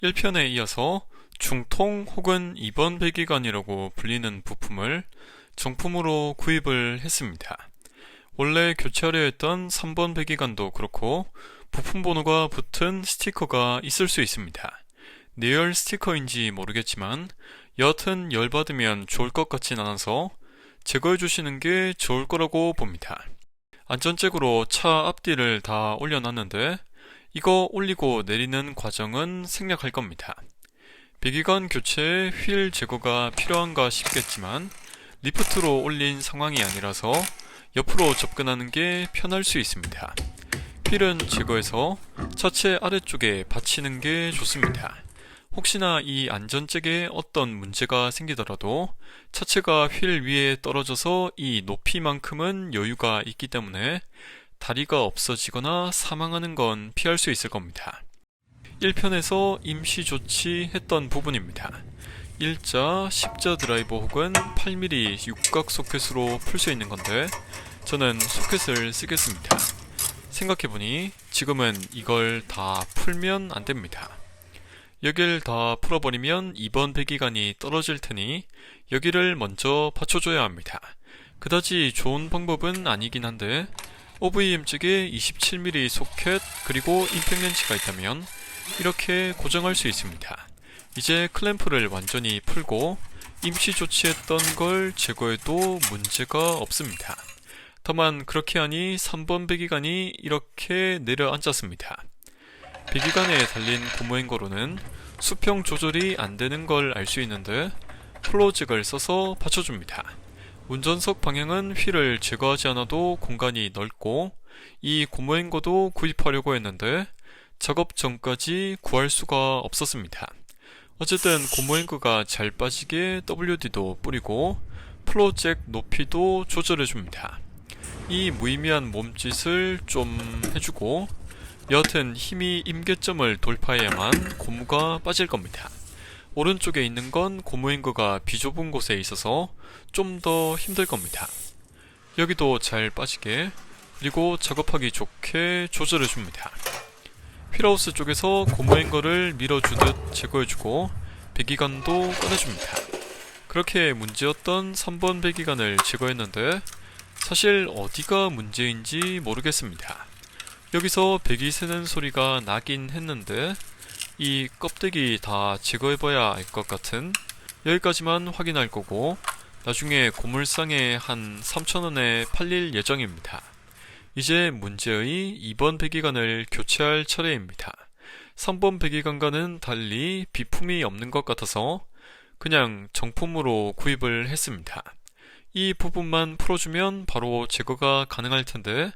1편에 이어서 중통 혹은 2번 배기관이라고 불리는 부품을 정품으로 구입을 했습니다. 원래 교체하려 했던 3번 배기관도 그렇고 부품 번호가 붙은 스티커가 있을 수 있습니다. 내열 스티커인지 모르겠지만 여하튼 열받으면 좋을 것 같진 않아서 제거해 주시는 게 좋을 거라고 봅니다. 안전잭으로 차 앞뒤를 다 올려놨는데 이거 올리고 내리는 과정은 생략할 겁니다. 배기관 교체에 휠 제거가 필요한가 싶겠지만 리프트로 올린 상황이 아니라서 옆으로 접근하는 게 편할 수 있습니다. 휠은 제거해서 차체 아래쪽에 받치는 게 좋습니다. 혹시나 이 안전잭에 어떤 문제가 생기더라도 차체가 휠 위에 떨어져서 이 높이만큼은 여유가 있기 때문에 다리가 없어지거나 사망하는 건 피할 수 있을 겁니다. 1편에서 임시 조치했던 부분입니다. 일자, 십자 드라이버 혹은 8mm 육각 소켓으로 풀 수 있는 건데 저는 소켓을 쓰겠습니다. 생각해보니 지금은 이걸 다 풀면 안됩니다. 여길 다 풀어버리면 2번 배기관이 떨어질 테니 여기를 먼저 받쳐줘야 합니다. 그다지 좋은 방법은 아니긴 한데 OVM 쪽에 27mm 소켓 그리고 임팩 렌치가 있다면 이렇게 고정할 수 있습니다. 이제 클램프를 완전히 풀고 임시 조치했던 걸 제거해도 문제가 없습니다. 다만 그렇게 하니 3번 배기관이 이렇게 내려앉았습니다. 배기관에 달린 고무행거로는 수평 조절이 안되는 걸 알 수 있는데 플로우잭을 써서 받쳐줍니다. 운전석 방향은 휠을 제거하지 않아도 공간이 넓고 이 고무행거도 구입하려고 했는데 작업 전까지 구할 수가 없었습니다. 어쨌든 고무행거가 잘 빠지게 WD도 뿌리고 플로우잭 높이도 조절해줍니다. 이 무의미한 몸짓을 좀 해주고 여하튼 힘이 임계점을 돌파해야만 고무가 빠질 겁니다. 오른쪽에 있는 건 고무행거가 비좁은 곳에 있어서 좀 더 힘들 겁니다. 여기도 잘 빠지게 그리고 작업하기 좋게 조절해줍니다. 휠하우스 쪽에서 고무행거를 밀어주듯 제거해주고 배기관도 꺼내줍니다. 그렇게 문제였던 3번 배기관을 제거했는데 사실 어디가 문제인지 모르겠습니다. 여기서 배기 새는 소리가 나긴 했는데 이 껍데기 다 제거해봐야 알 것 같은 여기까지만 확인할 거고 나중에 고물상에 한 3,000원에 팔릴 예정입니다. 이제 문제의 2번 배기관을 교체할 차례입니다. 3번 배기관과는 달리 비품이 없는 것 같아서 그냥 정품으로 구입을 했습니다. 이 부분만 풀어주면 바로 제거가 가능할 텐데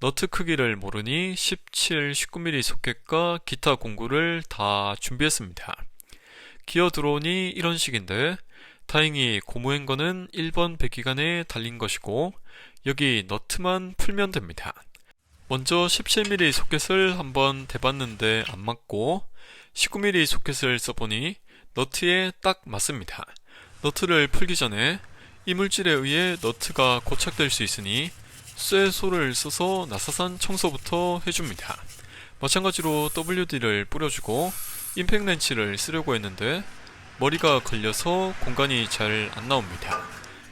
너트 크기를 모르니 17, 19mm 소켓과 기타 공구를 다 준비했습니다. 기어 들어오니 이런 식인데 다행히 고무행거는 1번 배기관에 달린 것이고 여기 너트만 풀면 됩니다. 먼저 17mm 소켓을 한번 대봤는데 안 맞고 19mm 소켓을 써보니 너트에 딱 맞습니다. 너트를 풀기 전에 이물질에 의해 너트가 고착될 수 있으니 쇠소를 써서 나사산 청소부터 해줍니다. 마찬가지로 WD를 뿌려주고 임팩 렌치를 쓰려고 했는데 머리가 걸려서 공간이 잘 안 나옵니다.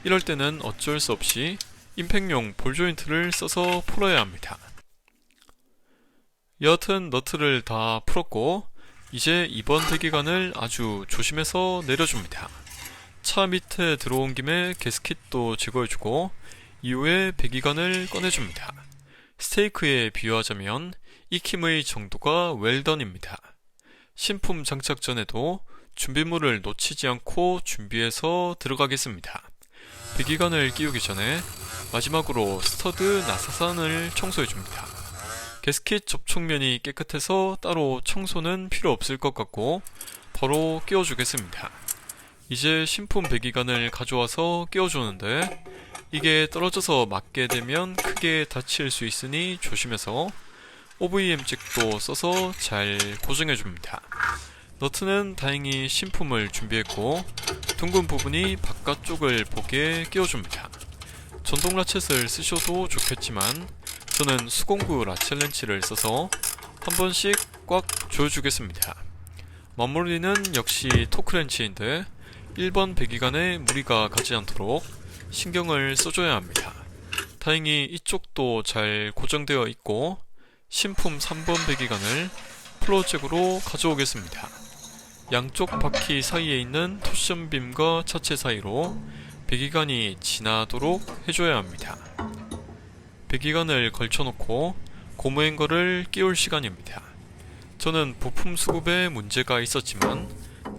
이럴 때는 어쩔 수 없이 임팩용 볼 조인트를 써서 풀어야 합니다. 여하튼 너트를 다 풀었고 이제 2번 배기관을 아주 조심해서 내려줍니다. 차 밑에 들어온 김에 게스킷도 제거해주고 이후에 배기관을 꺼내줍니다. 스테이크에 비유하자면 익힘의 정도가 웰던입니다. 신품 장착 전에도 준비물을 놓치지 않고 준비해서 들어가겠습니다. 배기관을 끼우기 전에 마지막으로 스터드 나사산을 청소해줍니다. 게스킷 접촉면이 깨끗해서 따로 청소는 필요 없을 것 같고 바로 끼워주겠습니다. 이제 신품 배기관을 가져와서 끼워주는데 이게 떨어져서 맞게 되면 크게 다칠 수 있으니 조심해서 OVM 잭도 써서 잘 고정해줍니다. 너트는 다행히 신품을 준비했고 둥근 부분이 바깥쪽을 보게 끼워줍니다. 전동 라쳇을 쓰셔도 좋겠지만 저는 수공구 라쳇 렌치를 써서 한 번씩 꽉 조여주겠습니다. 마무리는 역시 토크렌치인데 1번 배기관에 무리가 가지 않도록 신경을 써줘야 합니다. 다행히 이쪽도 잘 고정되어 있고 신품 3번 배기관을 플로어잭으로 가져오겠습니다. 양쪽 바퀴 사이에 있는 토션빔과 차체 사이로 배기관이 지나도록 해줘야 합니다. 배기관을 걸쳐놓고 고무행거를 끼울 시간입니다. 저는 부품 수급에 문제가 있었지만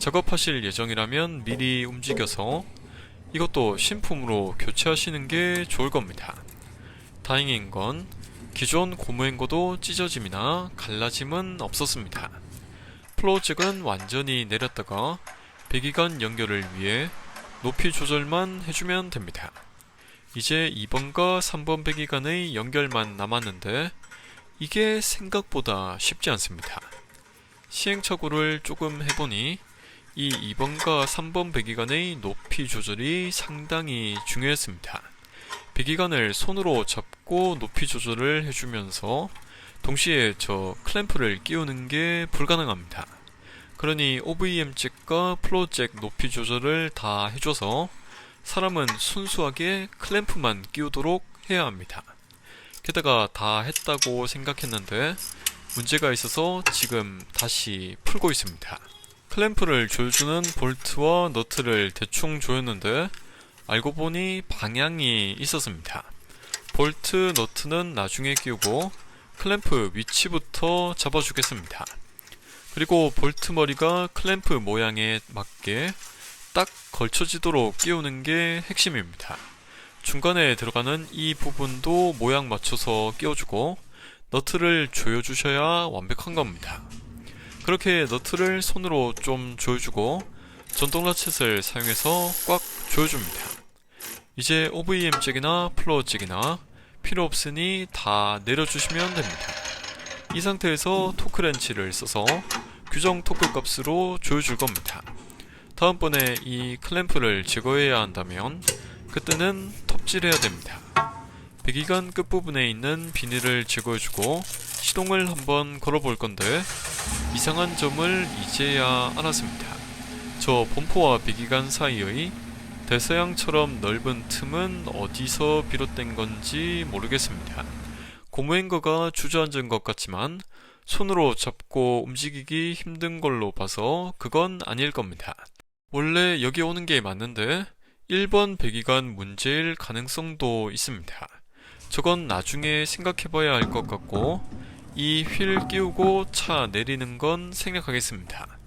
작업하실 예정이라면 미리 움직여서 이것도 신품으로 교체하시는 게 좋을 겁니다. 다행인 건 기존 고무행거도 찢어짐이나 갈라짐은 없었습니다. 플로어잭은 완전히 내렸다가 배기관 연결을 위해 높이 조절만 해주면 됩니다. 이제 2번과 3번 배기관의 연결만 남았는데 이게 생각보다 쉽지 않습니다. 시행착오를 조금 해보니 이 2번과 3번 배기관의 높이 조절이 상당히 중요했습니다. 배기관을 손으로 잡고 높이 조절을 해주면서 동시에 저 클램프를 끼우는 게 불가능합니다. 그러니 OVM 잭과 플로어 잭 높이 조절을 다 해줘서 사람은 순수하게 클램프만 끼우도록 해야 합니다. 게다가 다 했다고 생각했는데 문제가 있어서 지금 다시 풀고 있습니다. 클램프를 조여주는 볼트와 너트를 대충 조였는데 알고 보니 방향이 있었습니다. 볼트, 너트는 나중에 끼우고 클램프 위치부터 잡아주겠습니다. 그리고 볼트 머리가 클램프 모양에 맞게 딱 걸쳐지도록 끼우는 게 핵심입니다. 중간에 들어가는 이 부분도 모양 맞춰서 끼워주고 너트를 조여주셔야 완벽한 겁니다. 그렇게 너트를 손으로 좀 조여주고 전동 라쳇을 사용해서 꽉 조여줍니다. 이제 OVM 잭이나 플로어 잭이나 필요 없으니 다 내려주시면 됩니다. 이 상태에서 토크렌치를 써서 규정 토크 값으로 조여줄 겁니다. 다음번에 이 클램프를 제거해야 한다면 그때는 톱질해야 됩니다. 배기관 끝부분에 있는 비닐을 제거해주고 시동을 한번 걸어볼 건데 이상한 점을 이제야 알았습니다. 저 범퍼와 배기관 사이의 대서양처럼 넓은 틈은 어디서 비롯된 건지 모르겠습니다. 고무행거가 주저앉은 것 같지만 손으로 잡고 움직이기 힘든 걸로 봐서 그건 아닐 겁니다. 원래 여기 오는 게 맞는데 1번 배기관 문제일 가능성도 있습니다. 저건 나중에 생각해봐야 할 것 같고 이 휠 끼우고 차 내리는 건 생략하겠습니다.